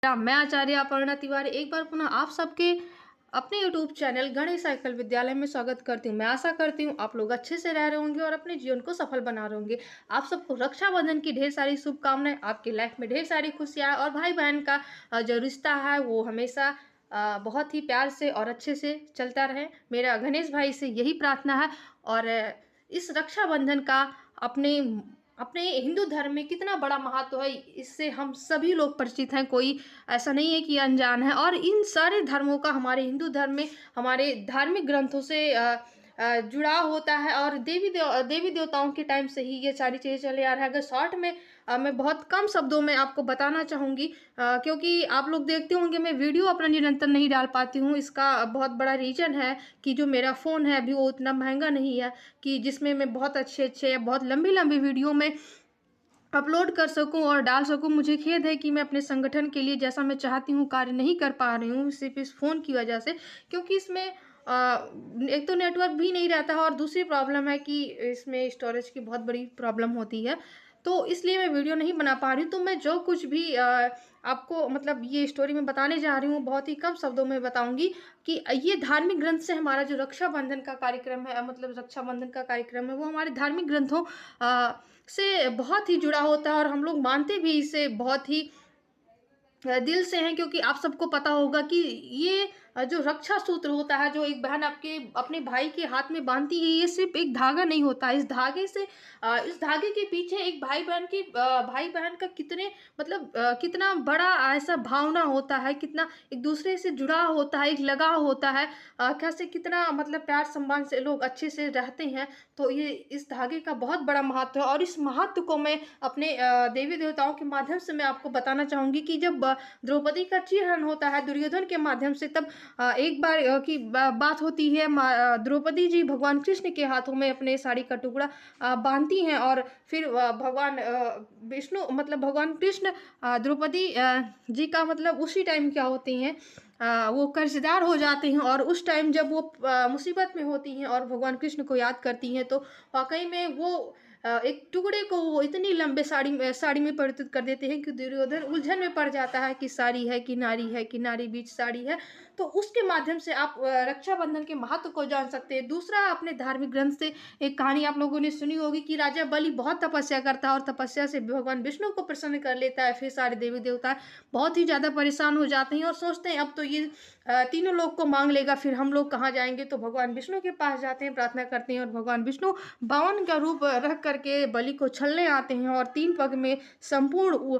मैं आचार्य अपर्णा तिवारी एक बार पुनः आप सबके अपने यूट्यूब चैनल गणेश साइकिल विद्यालय में स्वागत करती हूँ। मैं आशा करती हूँ आप लोग अच्छे से रह रहे होंगे और अपने जीवन को सफल बना रहे होंगे। आप सबको रक्षाबंधन की ढेर सारी शुभकामनाएं, आपकी लाइफ में ढेर सारी खुशियाँ और भाई बहन का जो रिश्ता है वो हमेशा बहुत ही प्यार से और अच्छे से चलता रहे। मेरा गणेश भाई से यही प्रार्थना है। और इस रक्षाबंधन का अपने अपने हिंदू धर्म में कितना बड़ा महत्व है, इससे हम सभी लोग परिचित हैं। कोई ऐसा नहीं है कि अनजान है। और इन सारे धर्मों का हमारे हिंदू धर्म में हमारे धार्मिक ग्रंथों से जुड़ाव होता है। और देवी देवताओं के टाइम से ही ये सारी चीज़ें चले आ रहा है। अगर शॉर्ट में मैं बहुत कम शब्दों में आपको बताना चाहूँगी, क्योंकि आप लोग देखते होंगे मैं वीडियो अपना निरंतर नहीं डाल पाती हूँ। इसका बहुत बड़ा रीज़न है कि जो मेरा फ़ोन है अभी वो उतना महंगा नहीं है कि जिसमें मैं बहुत अच्छे बहुत लंबी लंबी वीडियो में अपलोड कर सकूं और डाल सकूं। मुझे खेद है कि मैं अपने संगठन के लिए जैसा मैं चाहती हूं कार्य नहीं कर पा रही हूं, सिर्फ इस फ़ोन की वजह से। क्योंकि इसमें एक तो नेटवर्क भी नहीं रहता है और दूसरी प्रॉब्लम है कि इसमें स्टोरेज की बहुत बड़ी प्रॉब्लम होती है। तो इसलिए मैं वीडियो नहीं बना पा रही हूँ। तो मैं जो कुछ भी आपको मतलब ये स्टोरी में बताने जा रही हूँ बहुत ही कम शब्दों में बताऊंगी कि ये धार्मिक ग्रंथ से हमारा जो रक्षाबंधन का कार्यक्रम है, मतलब रक्षाबंधन का कार्यक्रम है वो हमारे धार्मिक ग्रंथों से बहुत ही जुड़ा होता है। और हम लोग मानते भी इसे बहुत ही दिल से हैं। क्योंकि आप सबको पता होगा कि ये जो रक्षा सूत्र होता है जो एक बहन आपके अपने भाई के हाथ में बांधती है, ये सिर्फ एक धागा नहीं होता है। इस धागे से इस धागे के पीछे एक भाई बहन का कितने मतलब कितना बड़ा ऐसा भावना होता है, कितना एक दूसरे से जुड़ा होता है, एक लगाव होता है। कैसे कितना मतलब प्यार सम्मान से लोग अच्छे से रहते हैं। तो ये इस धागे का बहुत बड़ा महत्व है। और इस महत्व को मैं अपने देवी देवताओं के माध्यम से मैं आपको बताना चाहूंगी कि जब द्रौपदी का चीरहरण होता है दुर्योधन के माध्यम से, तब एक बार की बात होती है। द्रौपदी जी भगवान कृष्ण के हाथों में अपने साड़ी का टुकड़ा बांधती हैं। और फिर भगवान विष्णु मतलब भगवान कृष्ण द्रौपदी जी का मतलब उसी टाइम क्या होती हैं, वो कर्जदार हो जाते हैं। और उस टाइम जब वो मुसीबत में होती हैं और भगवान कृष्ण को याद करती हैं, तो वाकई में वो एक टुकड़े को वो इतनी लंबे साड़ी में परिवर्तित कर देते हैं कि दुर्योधन उलझन में पड़ जाता है कि साड़ी है कि नारी है कि नारी बीच साड़ी है। तो उसके माध्यम से आप रक्षाबंधन के महत्व को जान सकते हैं। दूसरा, अपने धार्मिक ग्रंथ से एक कहानी आप लोगों ने सुनी होगी कि राजा बलि बहुत तपस्या करता है और तपस्या से भगवान विष्णु को प्रसन्न कर लेता है। फिर सारे देवी देवता बहुत ही ज़्यादा परेशान हो जाते हैं और सोचते हैं अब तो ये तीनों लोग को मांग लेगा, फिर हम लोग कहाँ जाएंगे। तो भगवान विष्णु के पास जाते हैं, प्रार्थना करते हैं और भगवान विष्णु बावन का रूप रख करके बलि को छलने आते हैं और 3 पग में संपूर्ण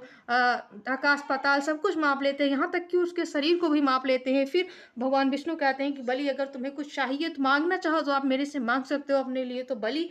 आकाश पाताल सब कुछ माप लेते हैं, यहाँ तक कि उसके शरीर को भी माप लेते हैं। फिर भगवान विष्णु कहते हैं कि बलि अगर तुम्हें कुछ चाहिए तो मांगना चाहो तो आप मेरे से मांग सकते हो अपने लिए। तो बलि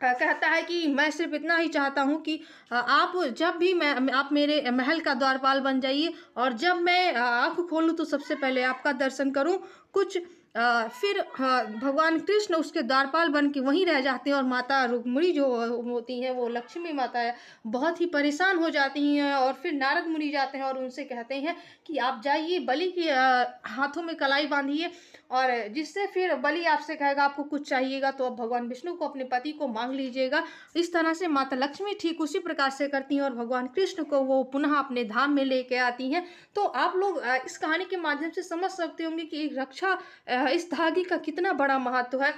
कहता है कि मैं सिर्फ इतना ही चाहता हूँ कि आप जब भी आप मेरे महल का द्वारपाल बन जाइए और जब मैं आँख खोलूँ तो सबसे पहले आपका दर्शन करूँ। कुछ फिर भगवान कृष्ण उसके द्वारपाल बन के वहीं रह जाते हैं और माता रुक्मिणी जो होती हैं वो लक्ष्मी माता है बहुत ही परेशान हो जाती हैं। और फिर नारद मुनि जाते हैं और उनसे कहते हैं कि आप जाइए बलि के हाथों में कलाई बांधिए, और जिससे फिर बलि आपसे कहेगा आपको कुछ चाहिएगा तो आप भगवान विष्णु को अपने पति को मांग लीजिएगा। इस तरह से माता लक्ष्मी ठीक उसी प्रकार से करती हैं और भगवान कृष्ण को वो पुनः अपने धाम में लेके आती हैं। तो आप लोग इस कहानी के माध्यम से समझ सकते होंगे कि रक्षा इस धागे का कितना बड़ा महत्व है।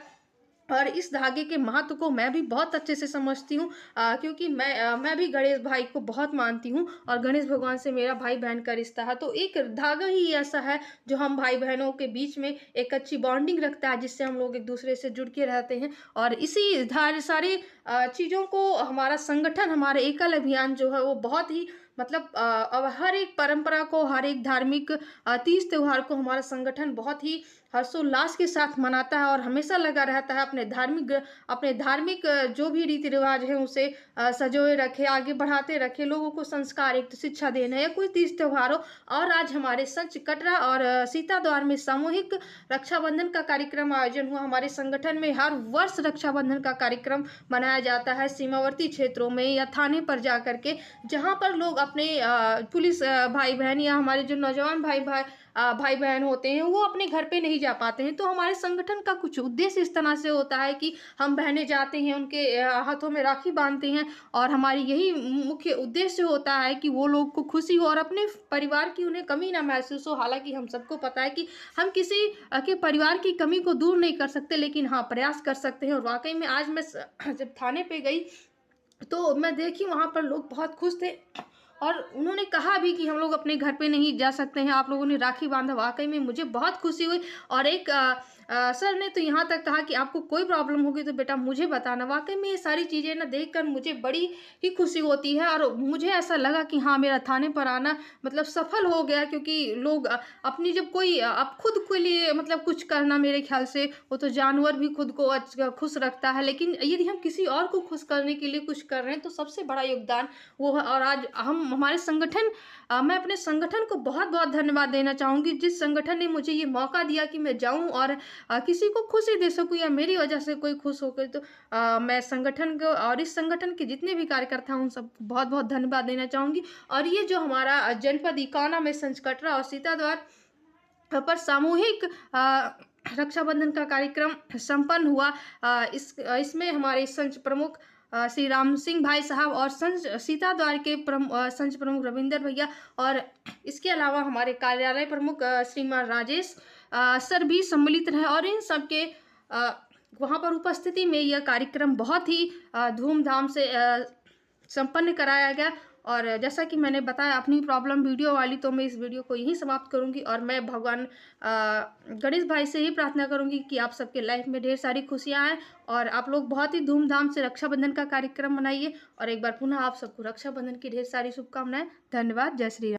और इस धागे के महत्व को मैं भी बहुत अच्छे से समझती हूँ, क्योंकि मैं भी गणेश भाई को बहुत मानती हूँ और गणेश भगवान से मेरा भाई बहन का रिश्ता है। तो एक धागा ही ऐसा है जो हम भाई बहनों के बीच में एक अच्छी बॉन्डिंग रखता है, जिससे हम लोग एक दूसरे से जुड़ के रहते हैं। और इसी सारी चीज़ों को हमारा संगठन, हमारे एकल अभियान जो है वो बहुत ही मतलब अब हर एक परंपरा को, हर एक धार्मिक तीज त्योहार को हमारा संगठन बहुत ही हर्षोल्लास के साथ मनाता है और हमेशा लगा रहता है अपने धार्मिक जो भी रीति रिवाज है उसे सजोए रखे, आगे बढ़ाते रखे, लोगों को संस्कार एक शिक्षा देना या कोई तीज त्योहार हो। और आज हमारे सच कटरा और सीताद्वार में सामूहिक रक्षाबंधन का कार्यक्रम आयोजन हुआ। हमारे संगठन में हर वर्ष रक्षाबंधन का कार्यक्रम मनाया जाता है सीमावर्ती क्षेत्रों में या थाने पर जा करके, जहाँ पर लोग अपने पुलिस भाई बहन या हमारे जो नौजवान भाई भाई बहन होते हैं वो अपने घर पे नहीं जा पाते हैं। तो हमारे संगठन का कुछ उद्देश्य इस तरह से होता है कि हम बहनें जाते हैं, उनके हाथों में राखी बांधते हैं और हमारी यही मुख्य उद्देश्य होता है कि वो लोग को खुशी हो और अपने परिवार की उन्हें कमी ना महसूस हो। हालांकि हम सबको पता है कि हम किसी के परिवार की कमी को दूर नहीं कर सकते, लेकिन हाँ प्रयास कर सकते हैं। और वाकई में आज मैं जब थाने पे गई तो मैं देखी वहाँ पर लोग बहुत खुश थे और उन्होंने कहा भी कि हम लोग अपने घर पे नहीं जा सकते हैं, आप लोगों ने राखी बांधा। वाकई में मुझे बहुत खुशी हुई। और एक सर ने तो यहाँ तक कहा कि आपको कोई प्रॉब्लम होगी तो बेटा मुझे बताना। वाकई में ये सारी चीज़ें ना देखकर मुझे बड़ी ही खुशी होती है और मुझे ऐसा लगा कि हाँ मेरा थाने पर आना मतलब सफल हो गया, क्योंकि लोग अपनी जब कोई अब खुद के लिए मतलब कुछ करना, मेरे ख्याल से वो तो जानवर भी खुद को खुश रखता है, लेकिन यदि हम किसी और को खुश करने के लिए कुछ कर रहे हैं तो सबसे बड़ा योगदान वो है। और आज हम हमारे संगठन मैं अपने संगठन को बहुत बहुत धन्यवाद देना चाहूँगी, जिस संगठन ने मुझे ये मौका दिया कि मैं जाऊँ और किसी को खुशी दे सकूँ या मेरी वजह से कोई खुश हो गए। तो मैं संगठन को और इस संगठन के जितने भी कार्यकर्ता हैं उन सबको बहुत बहुत धन्यवाद देना चाहूँगी। और ये जो हमारा जनपद इकाना में संच कटरा और सीताद्वार पर सामूहिक रक्षाबंधन का कार्यक्रम संपन्न हुआ। इसमें हमारे संच प्रमुख श्री राम सिंह भाई साहब और संच सीताद्वार के संच प्रमुख रविंदर भैया और इसके अलावा हमारे कार्यालय प्रमुख श्रीमान राजेश सर भी सम्मिलित रहे। और इन सबके वहाँ पर उपस्थिति में यह कार्यक्रम बहुत ही धूमधाम से संपन्न कराया गया। और जैसा कि मैंने बताया अपनी प्रॉब्लम वीडियो वाली, तो मैं इस वीडियो को यहीं समाप्त करूंगी और मैं भगवान गणेश भाई से ही प्रार्थना करूंगी कि आप सबके लाइफ में ढेर सारी खुशियां आए और आप लोग बहुत ही धूमधाम से रक्षाबंधन का कार्यक्रम मनाइए। और एक बार पुनः आप सबको रक्षाबंधन की ढेर सारी शुभकामनाएं। धन्यवाद। जय श्री राम।